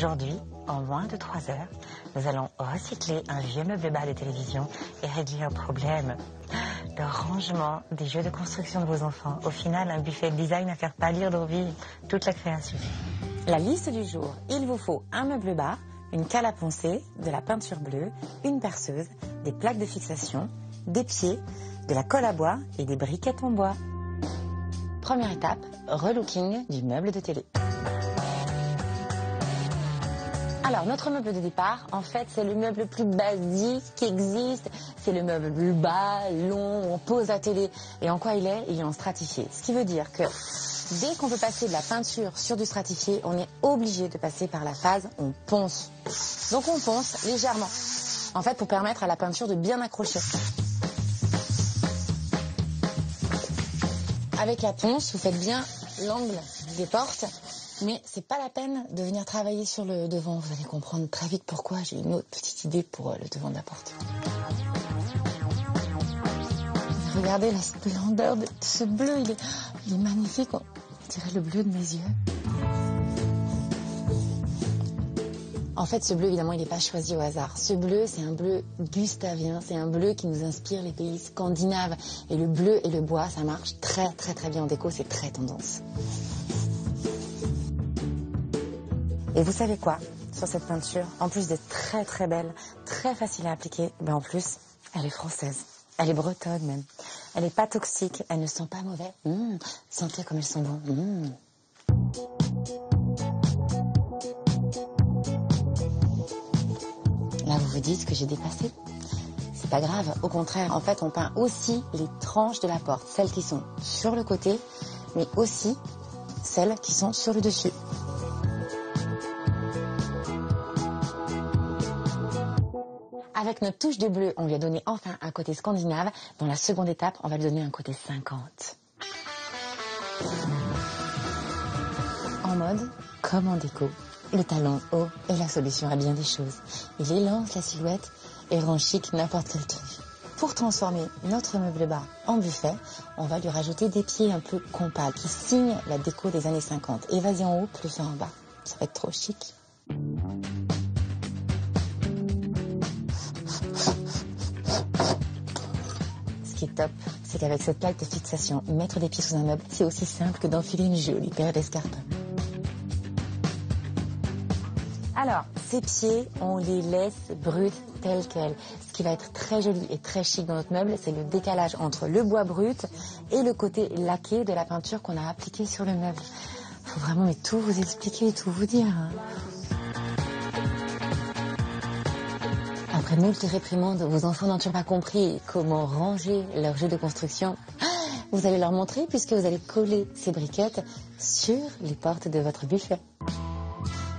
Aujourd'hui, en moins de 3 heures, nous allons recycler un vieux meuble bas de télévision et régler un problème. Le rangement des jeux de construction de vos enfants. Au final, un buffet de design à faire pâlir d'envie toute la création. La liste du jour, il vous faut un meuble bar, une cale à poncer, de la peinture bleue, une perceuse, des plaques de fixation, des pieds, de la colle à bois et des briquettes en bois. Première étape, relooking du meuble de télé. Alors, notre meuble de départ, en fait, c'est le meuble le plus basique qui existe. C'est le meuble le bas, long, où on pose la télé. Et en quoi il est? Il est en stratifié. Ce qui veut dire que dès qu'on veut passer de la peinture sur du stratifié, on est obligé de passer par la phase on ponce. Donc on ponce légèrement, en fait, pour permettre à la peinture de bien accrocher. Avec la ponce, vous faites bien l'angle des portes. Mais c'est pas la peine de venir travailler sur le devant. Vous allez comprendre très vite pourquoi. J'ai une autre petite idée pour le devant de la porte. Regardez la splendeur de ce bleu. Il est magnifique. On dirait le bleu de mes yeux. En fait, ce bleu, évidemment, il n'est pas choisi au hasard. Ce bleu, c'est un bleu gustavien. C'est un bleu qui nous inspire les pays scandinaves. Et le bleu et le bois, ça marche très, très, très bien en déco. C'est très tendance. Et vous savez quoi, sur cette peinture, en plus d'être très très belle, très facile à appliquer, ben en plus, elle est française. Elle est bretonne même. Elle n'est pas toxique, elle ne sent pas mauvais. Sentez comme elles sont bonnes. Là, vous vous dites que j'ai dépassé. C'est pas grave, au contraire, en fait, on peint aussi les tranches de la porte, celles qui sont sur le côté, mais aussi celles qui sont sur le dessus. Avec notre touche de bleu, on lui a donné enfin un côté scandinave. Dans la seconde étape, on va lui donner un côté 50. En mode, comme en déco, le talon haut est la solution à bien des choses. Il élance la silhouette et rend chic n'importe quelle tenue. Pour transformer notre meuble bas en buffet, on va lui rajouter des pieds un peu compas qui signent la déco des années 50. Et vas-y en haut, plus fin en bas. Ça va être trop chic. Ce qui est top, c'est qu'avec cette plaque de fixation, mettre des pieds sous un meuble, c'est aussi simple que d'enfiler une jolie paire d'escarpins. Alors, ces pieds, on les laisse bruts tels quels. Ce qui va être très joli et très chic dans notre meuble, c'est le décalage entre le bois brut et le côté laqué de la peinture qu'on a appliquée sur le meuble. Faut vraiment tout vous expliquer et tout vous dire. Après moult réprimandes, vos enfants n'ont toujours pas compris comment ranger leur jeu de construction. Vous allez leur montrer puisque vous allez coller ces briquettes sur les portes de votre buffet.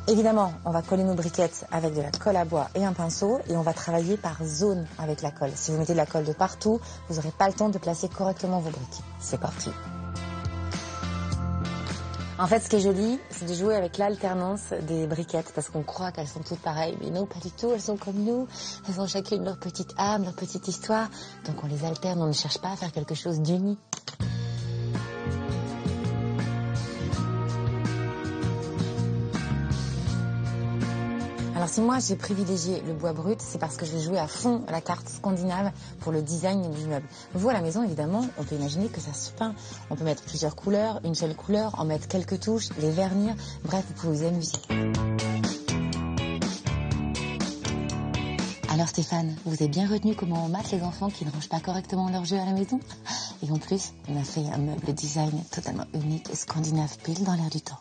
Évidemment, on va coller nos briquettes avec de la colle à bois et un pinceau et on va travailler par zone avec la colle. Si vous mettez de la colle de partout, vous n'aurez pas le temps de placer correctement vos briques. C'est parti. En fait, ce qui est joli, c'est de jouer avec l'alternance des briquettes parce qu'on croit qu'elles sont toutes pareilles. Mais non, pas du tout, elles sont comme nous. Elles ont chacune leur petite âme, leur petite histoire. Donc on les alterne, on ne cherche pas à faire quelque chose d'uni. Alors si moi j'ai privilégié le bois brut, c'est parce que je vais jouer à fond la carte scandinave pour le design du meuble. Vous à la maison, évidemment, on peut imaginer que ça se peint. On peut mettre plusieurs couleurs, une seule couleur, en mettre quelques touches, les vernir. Bref, vous pouvez vous amuser. Alors Stéphane, vous avez bien retenu comment on mate les enfants qui ne rangent pas correctement leur jeu à la maison? Et en plus, on a fait un meuble design totalement unique et scandinave pile dans l'air du temps.